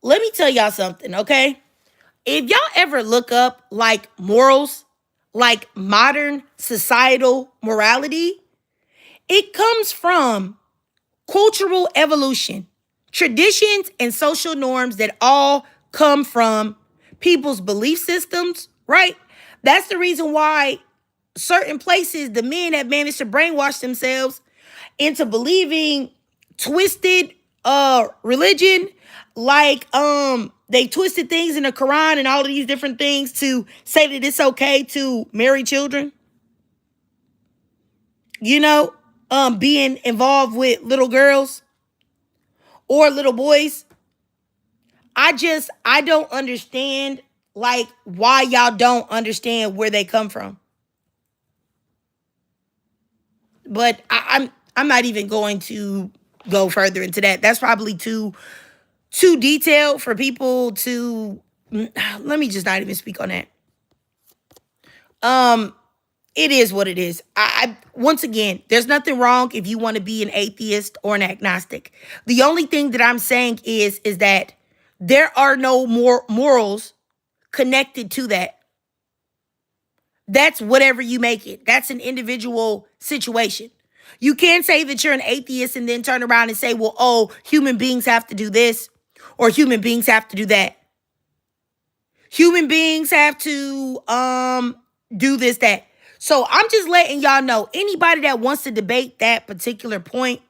let me tell y'all something, okay? If y'all ever look up like morals, like modern societal morality, it comes from cultural evolution, traditions, and social norms that all come from people's belief systems, right? That's the reason why certain places, the men have managed to brainwash themselves into believing twisted religion, like they twisted things in the Quran and all of these different things to say that it's okay to marry children, you know, being involved with little girls or little boys. I don't understand like why y'all don't understand where they come from. But I'm not even going to go further into that. That's probably too detailed for people to let me just not even speak on that. Um it is what it is. I once again, there's nothing wrong if you want to be an atheist or an agnostic. The only thing that I'm saying is that there are no more morals connected to that. That's whatever you make it. That's an individual situation. You can't say that you're an atheist and then turn around and say, well, oh, human beings have to do this or human beings have to do that. Human beings have to do this, that. So I'm just letting y'all know, anybody that wants to debate that particular point,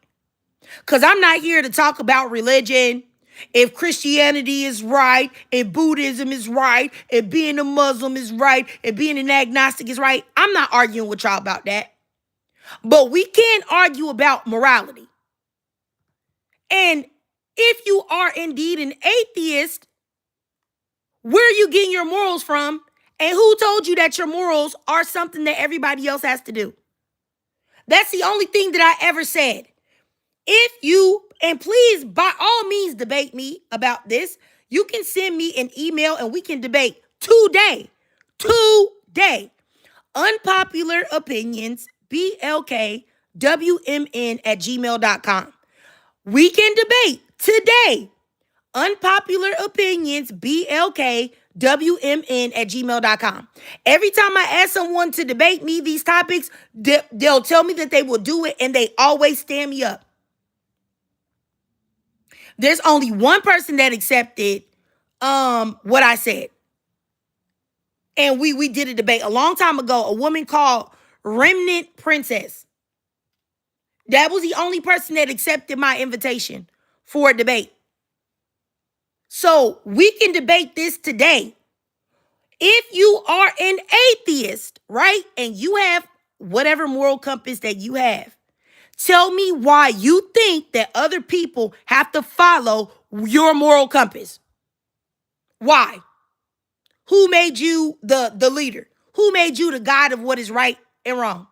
because I'm not here to talk about religion, if Christianity is right, if Buddhism is right, if being a Muslim is right, if being an agnostic is right. I'm not arguing with y'all about that. But we can argue about morality. And if you are indeed an atheist, where are you getting your morals from? And who told you that your morals are something that everybody else has to do? That's the only thing that I ever said. If you, and please, by all means, debate me about this. You can send me an email and we can debate today. Unpopular opinions, BLKWMN@gmail.com. We can debate today. Unpopular opinions, BLKWMN@gmail.com. Every time I ask someone to debate me these topics, they'll tell me that they will do it and they always stand me up. There's only one person that accepted what I said. And we did a debate a long time ago, a woman called Remnant Princess. That was the only person that accepted my invitation for a debate. So we can debate this today. If you are an atheist, right, and you have whatever moral compass that you have, tell me why you think that other people have to follow your moral compass. Why? Who made you the leader? Who made you the guide of what is right and wrong?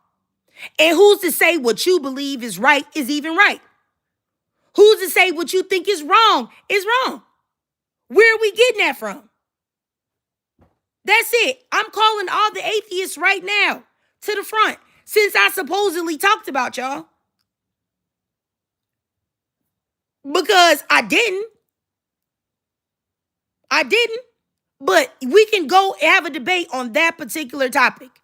And who's to say what you believe is right is even right? Who's to say what you think is wrong is wrong? Where are we getting that from? That's it. I'm calling all the atheists right now to the front since I supposedly talked about y'all. Because I didn't. But we can go have a debate on that particular topic.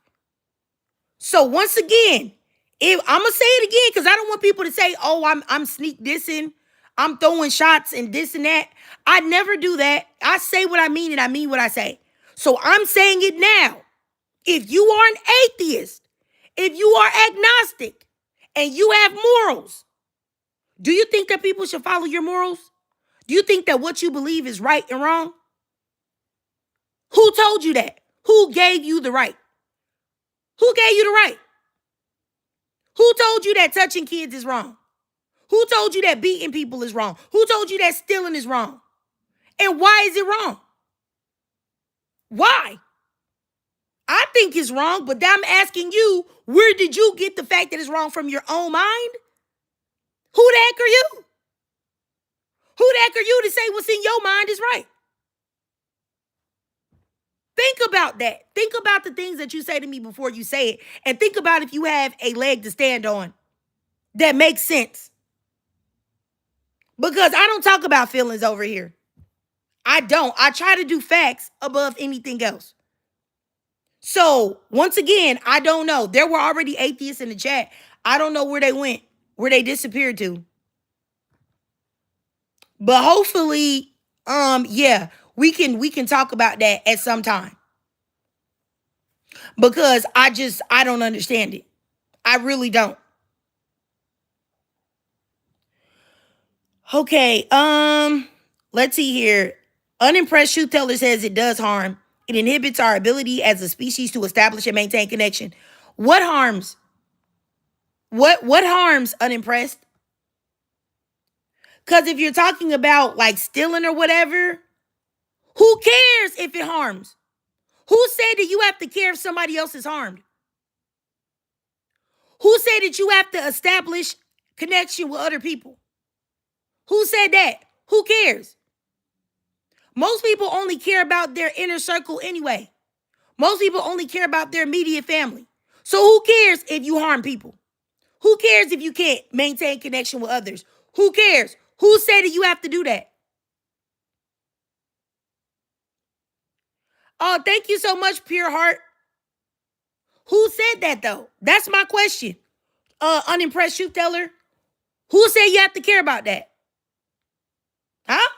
So once again, if I'm gonna say it again, because I don't want people to say, oh, I'm sneak dissing, I'm throwing shots and this and that. I never do that. I say what I mean and I mean what I say. So I'm saying it now. If you are an atheist, if you are agnostic, and you have morals, do you think that people should follow your morals? Do you think that what you believe is right and wrong? Who told you that? Who gave you the right? Who gave you the right? Who told you that touching kids is wrong? Who told you that beating people is wrong? Who told you that stealing is wrong? And why is it wrong? Why? I think it's wrong, but I'm asking you, where did you get the fact that it's wrong from your own mind? Who the heck are you? Who the heck are you to say what's in your mind is right? Think about that. Think about the things that you say to me before you say it. And think about if you have a leg to stand on that makes sense. Because I don't talk about feelings over here. I don't. I try to do facts above anything else. So, once again, I don't know. There were already atheists in the chat. I don't know where they went, where they disappeared to. But hopefully, yeah, we can talk about that at some time. Because I don't understand it. I really don't. Okay, let's see here. Unimpressed truth teller says it does harm. It inhibits our ability as a species to establish and maintain connection. What harms? What harms unimpressed? Because if you're talking about like stealing or whatever, who cares if it harms? Who said that you have to care if somebody else is harmed? Who said that you have to establish connection with other people? Who said that? Who cares? Most people only care about their inner circle anyway. Most people only care about their immediate family. So who cares if you harm people? Who cares if you can't maintain connection with others? Who cares? Who said that you have to do that? Oh, thank you so much, Pure Heart. Who said that though? That's my question. Unimpressed truth teller. Who said you have to care about that? Huh?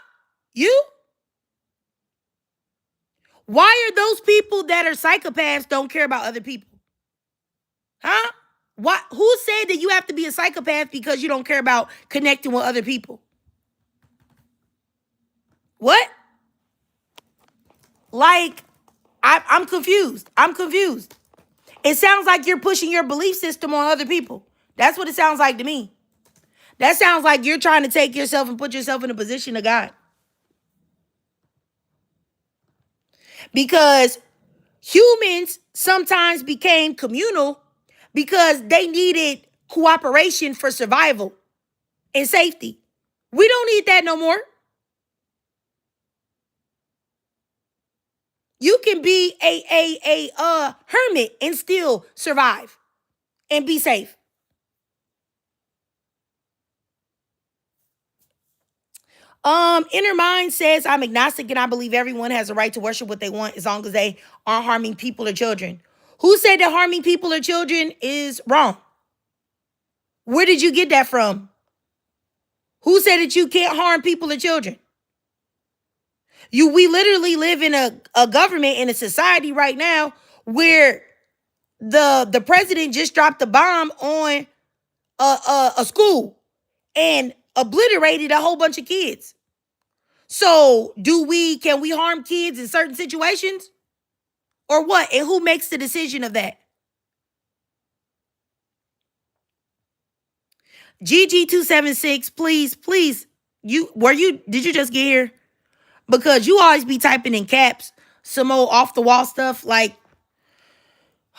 You? Why are those people that are psychopaths don't care about other people? Huh? What? Who said that you have to be a psychopath because you don't care about connecting with other people? What? Like, I'm confused. I'm confused. It sounds like you're pushing your belief system on other people. That's what it sounds like to me. That sounds like you're trying to take yourself and put yourself in a position of God. Because humans sometimes became communal because they needed cooperation for survival and safety. We don't need that no more. You can be a hermit and still survive and be safe. Inner Mind says I'm agnostic and I believe everyone has a right to worship what they want as long as they aren't harming people or children. Who said that harming people or children is wrong? Where did you get that from? Who said that you can't harm people or children? We literally live in a government in a society right now where the president just dropped a bomb on a school and obliterated a whole bunch of kids. So can we harm kids in certain situations? Or what? And who makes the decision of that? GG276, please, did you just get here? Because you always be typing in caps, some old off the wall stuff like,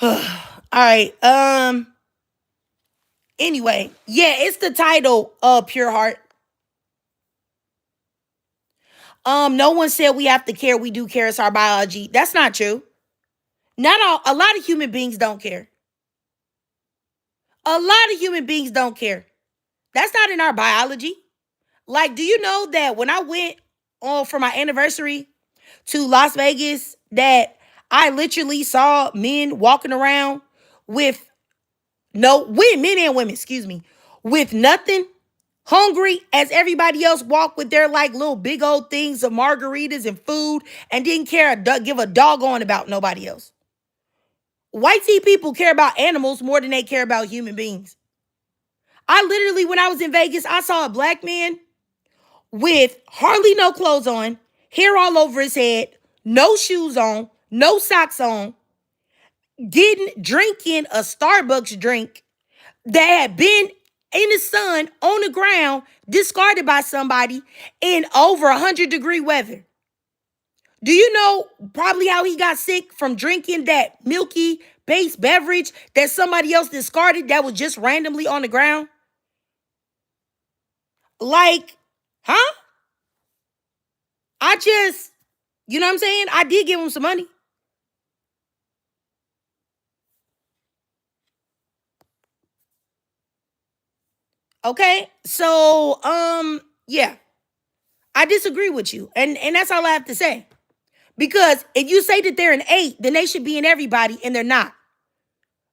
all right. Anyway, yeah, it's the title of Pure Heart. No one said we have to care. We do care. It's our biology. That's not true. Not all. A lot of human beings don't care. A lot of human beings don't care. That's not in our biology. Like, do you know that when I went on for my anniversary to Las Vegas, that I literally saw men walking around with men and women, excuse me, with nothing, hungry as everybody else walked with their like little big old things of margaritas and food and didn't give a doggone about nobody else. White tea people care about animals more than they care about human beings. I literally, when I was in Vegas, I saw a black man with hardly no clothes on, hair all over his head, no shoes on, no socks on, drinking a Starbucks drink that had been in the sun on the ground, discarded by somebody in over 100-degree weather. Do you know probably how he got sick from drinking that milky based beverage that somebody else discarded that was just randomly on the ground? Like, huh? You know what I'm saying? I did give him some money. Okay, so yeah. I disagree with you. And that's all I have to say. Because if you say that they're an 8, then they should be in everybody, and they're not.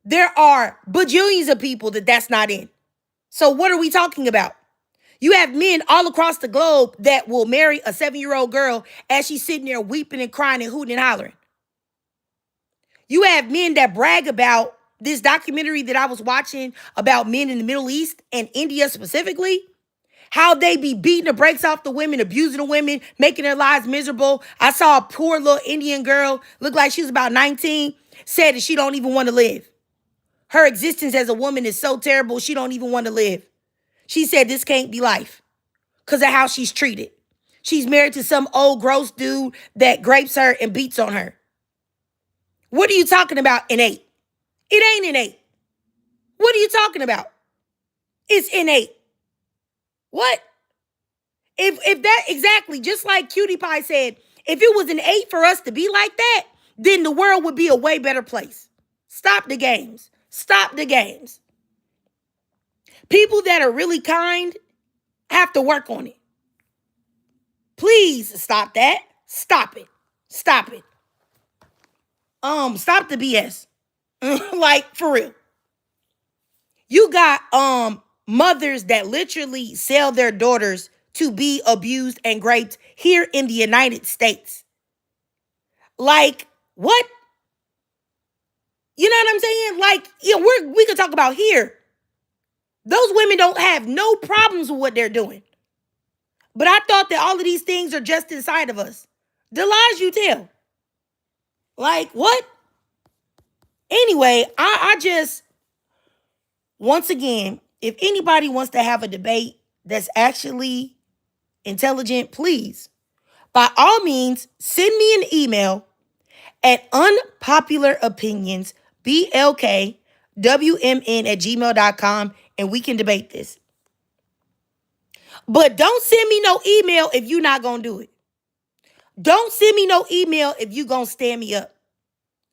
There are bajillions of people that that's not in. So what are we talking about? You have men all across the globe that will marry a 7-year-old girl as she's sitting there weeping and crying and hooting and hollering. You have men that brag about this documentary that I was watching about men in the Middle East and India specifically, how they be beating the brakes off the women, abusing the women, making their lives miserable. I saw a poor little Indian girl, looked like she was about 19, said that she don't even want to live. Her existence as a woman is so terrible, she don't even want to live. She said this can't be life because of how she's treated. She's married to some old gross dude that grapes her and beats on her. What are you talking about, innate? It ain't innate. What are you talking about? It's innate. What? If that, exactly, just like Cutie Pie said, if it was an 8 for us to be like that, then the world would be a way better place. Stop the games. Stop the games. People that are really kind have to work on it. Please stop that. Stop it. Stop it. Stop the BS. Like, for real. You got mothers that literally sell their daughters to be abused and raped here in the United States. Like, what? You know what I'm saying? Like, yeah, we could talk about here. Those women don't have no problems with what they're doing. But I thought that all of these things are just inside of us. The lies you tell. Like, what? Anyway, I just, once again, if anybody wants to have a debate that's actually intelligent, please, by all means, send me an email at unpopularopinionsblkwmn@gmail.com and we can debate this. But don't send me no email if you're not going to do it. Don't send me no email if you're going to stand me up.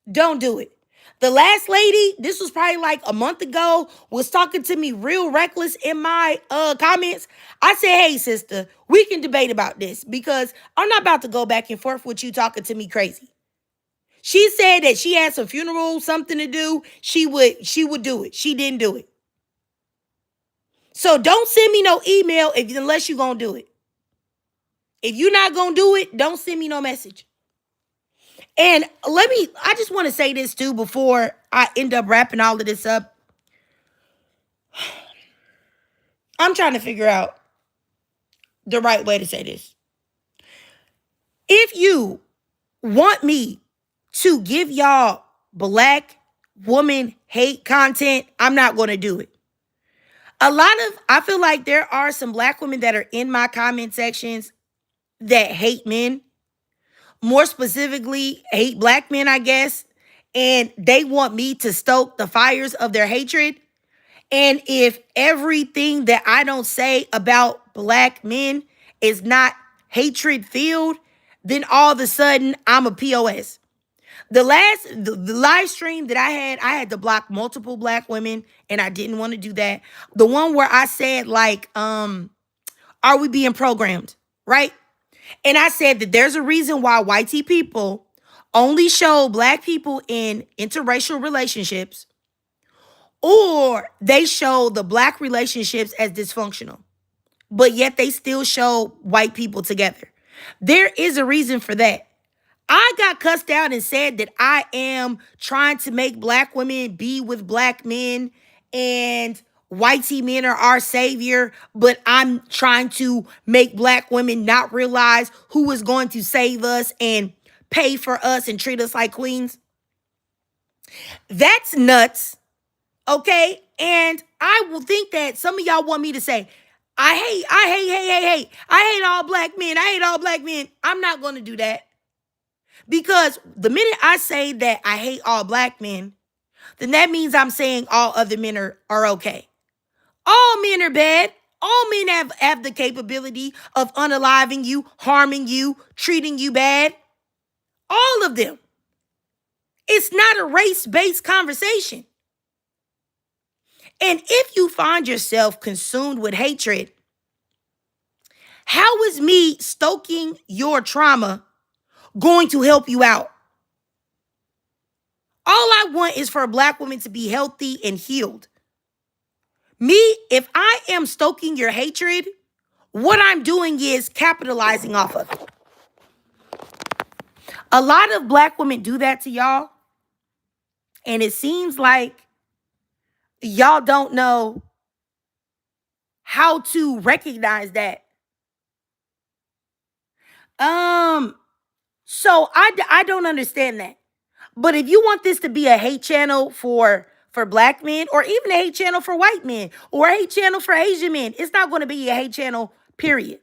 Don't do it. The last lady, this was probably like a month ago, was talking to me real reckless in my comments. I said, hey, sister, we can debate about this because I'm not about to go back and forth with you talking to me crazy. She said that she had some funeral, something to do. She would do it. She didn't do it. So don't send me no email unless you're going to do it. If you're not going to do it, don't send me no message. And I just want to say this too before I end up wrapping all of this up. I'm trying to figure out the right way to say this. If you want me to give y'all black woman hate content, I'm not going to do it. I feel like there are some black women that are in my comment sections that hate men. More specifically, hate black men, I guess. And they want me to stoke the fires of their hatred. And if everything that I don't say about black men is not hatred filled, then all of a sudden I'm a POS. The live stream that I had to block multiple black women, and I didn't want to do that. The one where I said, like, are we being programmed, right? And I said that there's a reason why white people only show black people in interracial relationships, or they show the black relationships as dysfunctional, but yet they still show white people together. There is a reason for that. I got cussed out and said that I am trying to make black women be with black men and whitey men are our savior, but I'm trying to make black women not realize who is going to save us and pay for us and treat us like queens. That's nuts, okay? And I will think that some of y'all want me to say, I hate all black men. I hate all black men. I'm not going to do that. Because the minute I say that I hate all black men, then that means I'm saying all other men are okay. All men are bad. All men have the capability of unaliving you, harming you, treating you bad. All of them. It's not a race-based conversation. And if you find yourself consumed with hatred, How is me stoking your trauma going to help you out? All I want is for a black woman to be healthy and healed. Me, if I am stoking your hatred, what I'm doing is capitalizing off of it. A lot of black women do that to y'all, and it seems like y'all don't know how to recognize that. So I don't understand that. But if you want this to be a hate channel for black men, or even a hate channel for white men, or a hate channel for Asian men, it's not going to be a hate channel, period.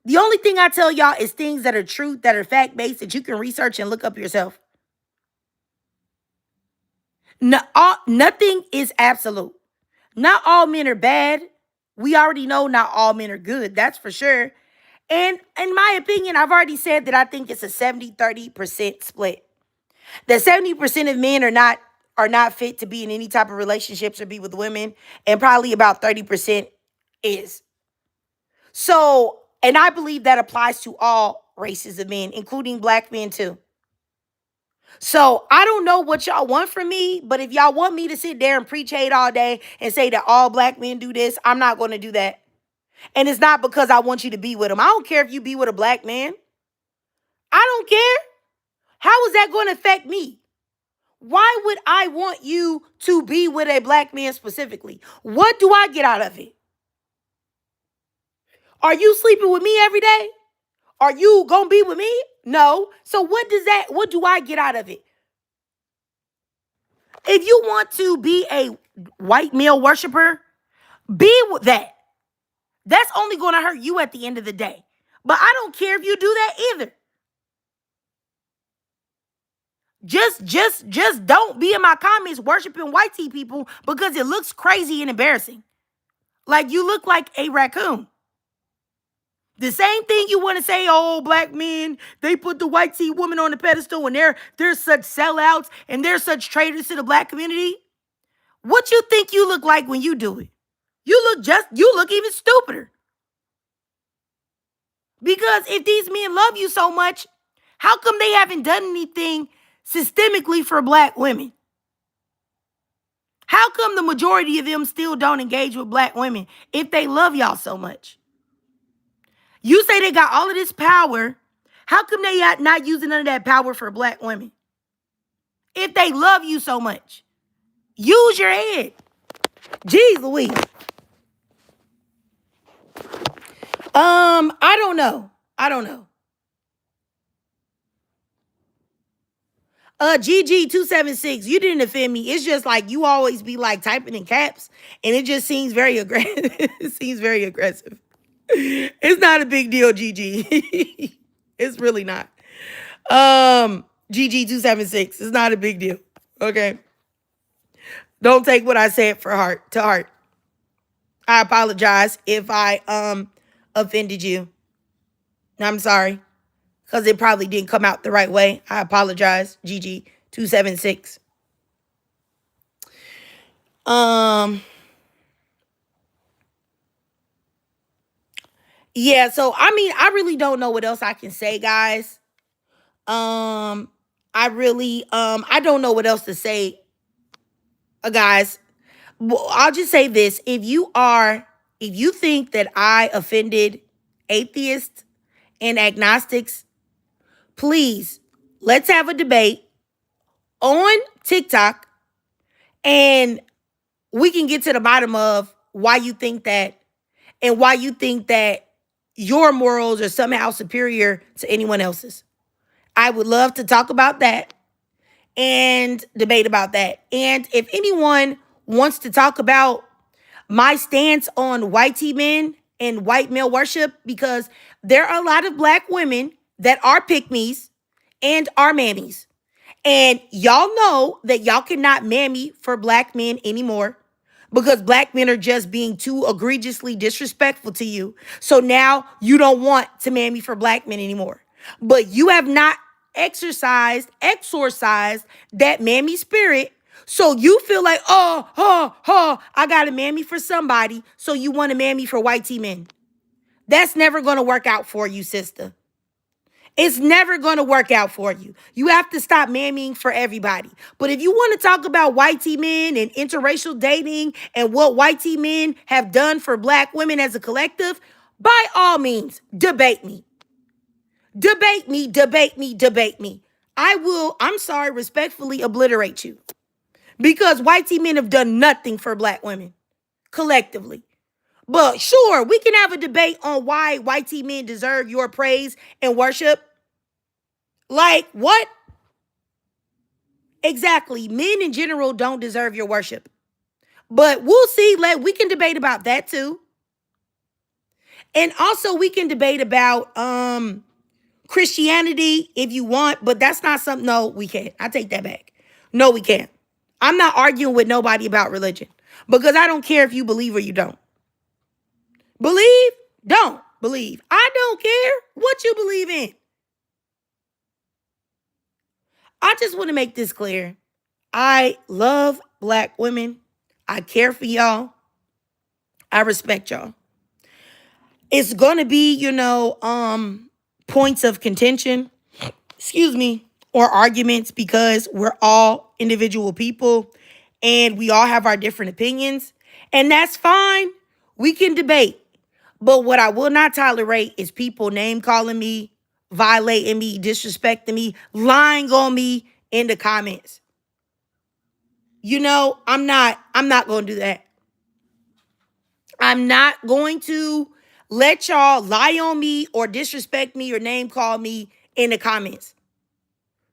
The only thing I tell y'all is things that are truth, that are fact-based, that you can research and look up yourself. No, nothing is absolute. Not all men are bad. We already know not all men are good. That's for sure. And in my opinion, I've already said that I think it's a 70-30% split. That 70% of men are not fit to be in any type of relationships or be with women, and probably about 30% is. So, and I believe that applies to all races of men, including black men too. So I don't know what y'all want from me, but if y'all want me to sit there and preach hate all day and say that all black men do this, I'm not going to do that. And it's not because I want you to be with them. I don't care if you be with a black man. I don't care. How is that going to affect me? Why would I want you to be with a black man specifically? What do I get out of it? Are you sleeping with me every day? Are you going to be with me? No. So what do I get out of it? If you want to be a white male worshiper, be with that. That's only going to hurt you at the end of the day. But I don't care if you do that either. Just don't be in my comments worshiping white tea people, because it looks crazy and embarrassing. Like you look like a raccoon. The same thing you want to say, oh, black men, they put the white tea woman on the pedestal and they're such sellouts and they're such traitors to the black community. What you think you look like when you do it? You look even stupider. Because if these men love you so much, how come they haven't done anything systemically for black women? How come the majority of them still don't engage with black women if they love y'all so much? You say they got all of this power. How come they not using none of that power for black women? If they love you so much, use your head. Jeez Louise. I don't know. GG276, you didn't offend me. It's just like you always be like typing in caps, and it just seems very aggressive. It seems very aggressive. It's not a big deal, GG. It's really not. GG276, it's not a big deal. Okay. Don't take what I said to heart. I apologize if I offended you. I'm sorry. Because it probably didn't come out the right way. I apologize, GG276. Yeah, so I mean, I really don't know what else I can say, guys. I don't know what else to say, guys. Well, I'll just say this. If you think that I offended atheists and agnostics, please, let's have a debate on TikTok, and we can get to the bottom of why you think that, and why you think that your morals are somehow superior to anyone else's. I would love to talk about that and debate about that. And if anyone wants to talk about my stance on white tea men and white male worship, because there are a lot of black women that are pick-me's and are mammies. And y'all know that y'all cannot mammy for black men anymore, because black men are just being too egregiously disrespectful to you. So now you don't want to mammy for black men anymore. But you have not exorcised that mammy spirit. So you feel like, I got a mammy for somebody. So you want a mammy for white tea men. That's never going to work out for you, sister. It's never going to work out for you. You have to stop mammying for everybody. But if you want to talk about white tea men and interracial dating and what white tea men have done for black women as a collective, by all means, debate me. Debate me, debate me, debate me. I will, I'm sorry, respectfully obliterate you. Because white tea men have done nothing for black women collectively. But sure, we can have a debate on why white tea men deserve your praise and worship. Like, what? Exactly. Men in general don't deserve your worship. But we'll see. We can debate about that too. And also we can debate about Christianity if you want, but that's not something. No, we can't. I take that back. No, we can't. I'm not arguing with nobody about religion because I don't care if you believe or you don't. Believe? Don't believe. I don't care what you believe in. I just want to make this clear. I love black women. I care for y'all. I respect y'all. It's going to be, points of contention, or arguments because we're all individual people and we all have our different opinions. And that's fine. We can debate. But what I will not tolerate is people name calling me, violating me, disrespecting me, lying on me in the comments. I'm not going to do that. I'm not going to let y'all lie on me or disrespect me or name call me in the comments.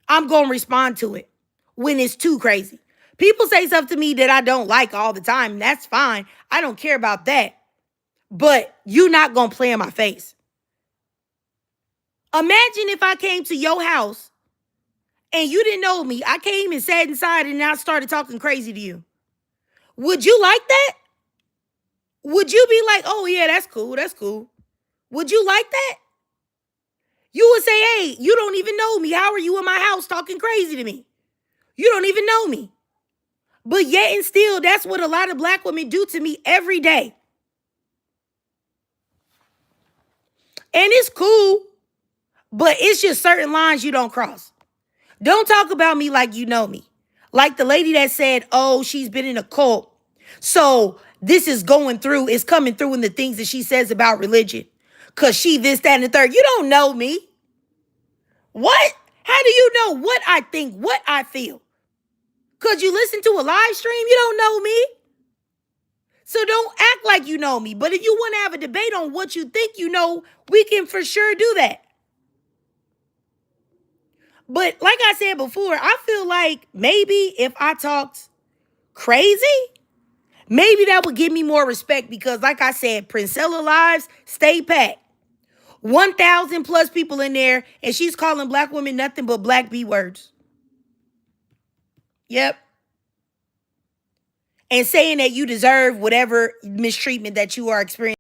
I'm going to respond to it when it's too crazy. People say stuff to me that I don't like all the time. That's fine. I don't care about that. But you're not going to play in my face. Imagine if I came to your house and you didn't know me. I came and sat inside and I started talking crazy to you. Would you like that? Would you be like, oh, yeah, that's cool. That's cool. Would you like that? You would say, hey, you don't even know me. How are you in my house talking crazy to me? You don't even know me. But yet and still, that's what a lot of black women do to me every day. And it's cool, but it's just certain lines you don't cross. Don't talk about me like you know me. Like the lady that said, oh, she's been in a cult. So this is coming through in the things that she says about religion. Because she this, that, and the third. You don't know me. What? How do you know what I think, what I feel? Because you listen to a live stream, you don't know me. So don't act like you know me. But if you want to have a debate on what you think you know, we can for sure do that. But like I said before, I feel like maybe if I talked crazy, maybe that would give me more respect because like I said, Princella Lives stay packed. 1,000 plus people in there and she's calling black women nothing but black B words. Yep. And saying that you deserve whatever mistreatment that you are experiencing.